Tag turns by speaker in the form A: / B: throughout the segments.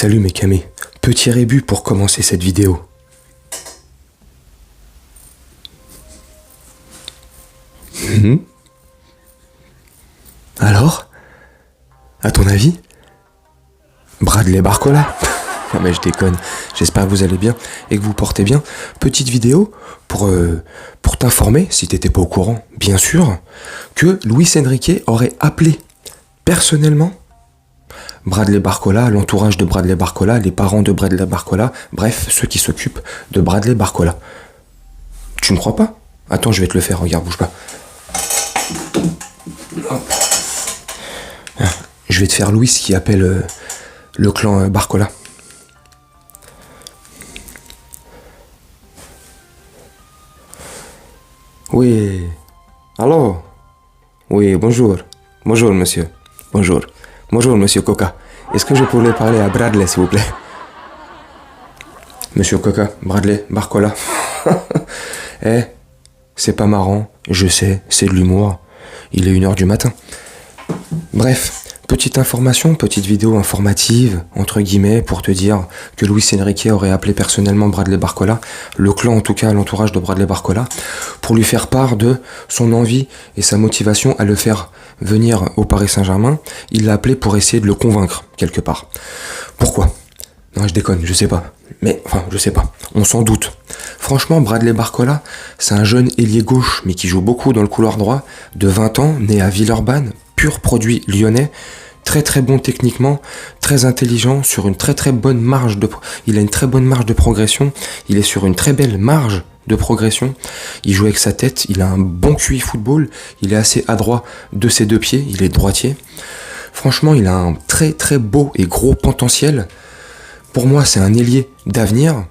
A: Salut mes camés, petit rébut pour commencer cette vidéo. Alors, à ton avis, Bradley Barcola? Non mais je déconne, j'espère que vous allez bien et que vous portez bien. Petite vidéo pour t'informer, si t'étais pas au courant, bien sûr, que Luis Enrique aurait appelé personnellement Bradley Barcola, l'entourage de Bradley Barcola, les parents de Bradley Barcola, bref, ceux qui s'occupent de Bradley Barcola. Tu ne crois pas? Attends, je vais te le faire, regarde, bouge pas. Je vais te faire Louis qui appelle le clan Barcola. Oui. Allô? Oui, bonjour. Bonjour, monsieur. Bonjour. Bonjour, monsieur Coca. Est-ce que je pourrais parler à Bradley, s'il vous plaît? Monsieur Coca, Bradley, Barcola. Eh, c'est pas marrant, je sais, c'est de l'humour. Il est 1h du matin. Bref, petite information, petite vidéo informative, entre guillemets, pour te dire que Luis Enrique aurait appelé personnellement Bradley Barcola, le clan en tout cas, l'entourage de Bradley Barcola, pour lui faire part de son envie et sa motivation à le faire venir au Paris Saint-Germain. Il l'a appelé pour essayer de le convaincre, quelque part. Pourquoi? Non, je déconne, je sais pas. Mais, enfin, je sais pas. On s'en doute. Franchement, Bradley Barcola, c'est un jeune ailier gauche, mais qui joue beaucoup dans le couloir droit, de 20 ans, né à Villeurbanne, pur produit lyonnais, très très bon techniquement, très intelligent, sur une très très bonne marge de... Il a une très bonne marge de progression, il est sur une très belle marge de progression, il joue avec sa tête, il a un bon QI football, il est assez adroit de ses deux pieds, il est droitier. Franchement, il a un très très beau et gros potentiel. Pour moi, c'est un ailier d'avenir.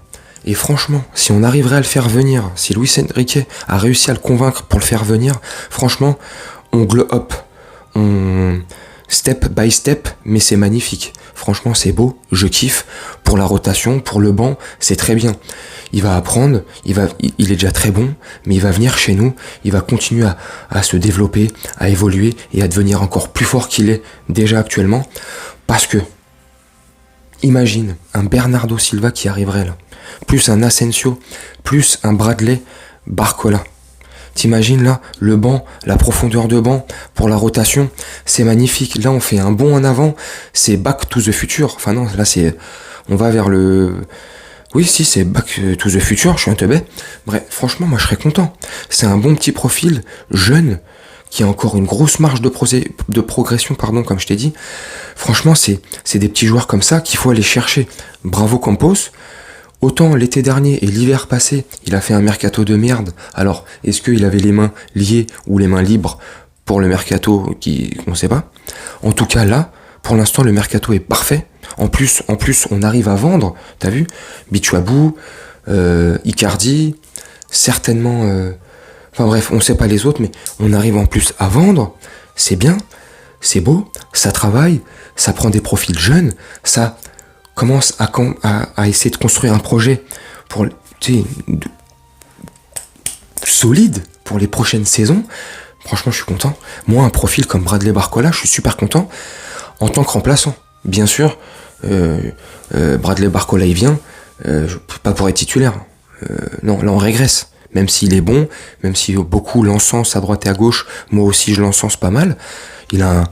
A: Et franchement, si on arriverait à le faire venir, si Luis Enrique a réussi à le convaincre pour le faire venir, franchement, on glow up. On step by step, mais c'est magnifique. Franchement, c'est beau, je kiffe. Pour la rotation, pour le banc, c'est très bien. Il va apprendre, il est déjà très bon, mais il va venir chez nous, il va continuer à se développer, à évoluer et à devenir encore plus fort qu'il est déjà actuellement. Parce que, imagine un Bernardo Silva qui arriverait là, plus un Asensio, plus un Bradley Barcola. T'imagines là, le banc, la profondeur de banc, pour la rotation, c'est magnifique. Là, on fait un bond en avant, c'est back to the future. Enfin non, là, on va vers le... Oui, si, c'est back to the future, je suis un teubé. Bref, franchement, moi, je serais content. C'est un bon petit profil, jeune, qui a encore une grosse marge de progression, pardon, comme je t'ai dit. Franchement, c'est des petits joueurs comme ça qu'il faut aller chercher. Bravo Campos. Autant l'été dernier et l'hiver passé, il a fait un mercato de merde. Alors, est-ce qu'il avait les mains liées ou les mains libres pour le mercato on sait pas. En tout cas, là, pour l'instant, le mercato est parfait. En plus, on arrive à vendre, t'as vu? Bichuabou, Icardi, certainement... Enfin bref, on sait pas les autres, mais on arrive en plus à vendre. C'est bien, c'est beau, ça travaille, ça prend des profils jeunes, ça... commence à essayer de construire un projet pour, solide pour les prochaines saisons. Franchement, je suis content. Moi, un profil comme Bradley Barcola, je suis super content en tant que remplaçant. Bien sûr, Bradley Barcola, il vient, pas pour être titulaire. Non, là, on régresse. Même s'il est bon, même si beaucoup l'encensent à droite et à gauche, moi aussi, je l'encense pas mal. Il a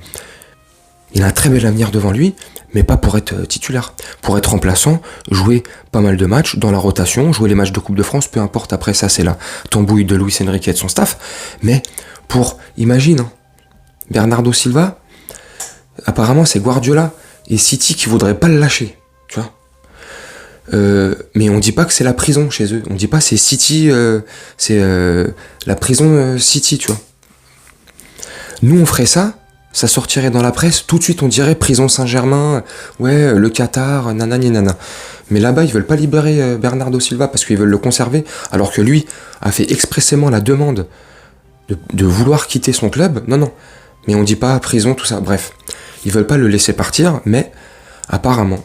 A: un très bel avenir devant lui, mais pas pour être titulaire. Pour être remplaçant, jouer pas mal de matchs dans la rotation, jouer les matchs de Coupe de France, peu importe, après ça c'est la tambouille de Luis Enrique et de son staff, mais imagine, Bernardo Silva, apparemment c'est Guardiola et City qui voudraient pas le lâcher, tu vois. Mais on dit pas que c'est la prison chez eux, on dit pas c'est City, c'est la prison City, tu vois. Nous on ferait ça sortirait dans la presse, tout de suite on dirait prison Saint-Germain, ouais, le Qatar, nanani nana. Mais là-bas, ils veulent pas libérer Bernardo Silva parce qu'ils veulent le conserver, alors que lui a fait expressément la demande de vouloir quitter son club. Non, mais on dit pas prison, tout ça, bref. Ils veulent pas le laisser partir, mais apparemment,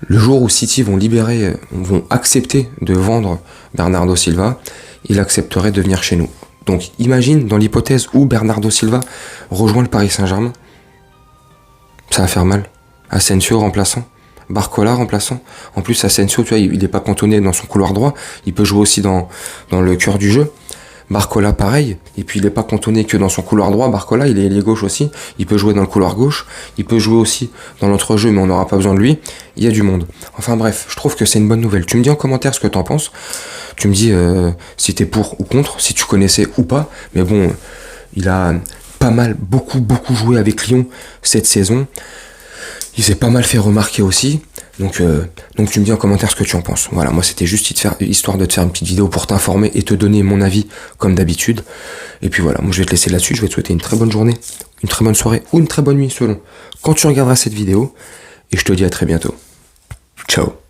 A: le jour où City vont accepter de vendre Bernardo Silva, il accepterait de venir chez nous. Donc imagine, dans l'hypothèse où Bernardo Silva rejoint le Paris Saint-Germain, ça va faire mal. Asensio remplaçant, Barcola remplaçant. En plus, Asensio, tu vois, il est pas cantonné dans son couloir droit. Il peut jouer aussi dans le cœur du jeu. Barcola, pareil. Et puis, il est pas cantonné que dans son couloir droit. Barcola, il est ailier gauche aussi. Il peut jouer dans le couloir gauche. Il peut jouer aussi dans l'entrejeu, mais on n'aura pas besoin de lui. Il y a du monde. Enfin bref, je trouve que c'est une bonne nouvelle. Tu me dis en commentaire ce que t'en penses. Tu me dis si t'es pour ou contre, si tu connaissais ou pas. Mais bon, il a pas mal, beaucoup joué avec Lyon cette saison. Il s'est pas mal fait remarquer aussi. Donc tu me dis en commentaire ce que tu en penses. Voilà, moi c'était juste histoire de te faire une petite vidéo pour t'informer et te donner mon avis comme d'habitude. Et puis voilà, moi je vais te laisser là-dessus. Je vais te souhaiter une très bonne journée, une très bonne soirée ou une très bonne nuit selon quand tu regarderas cette vidéo. Et je te dis à très bientôt. Ciao.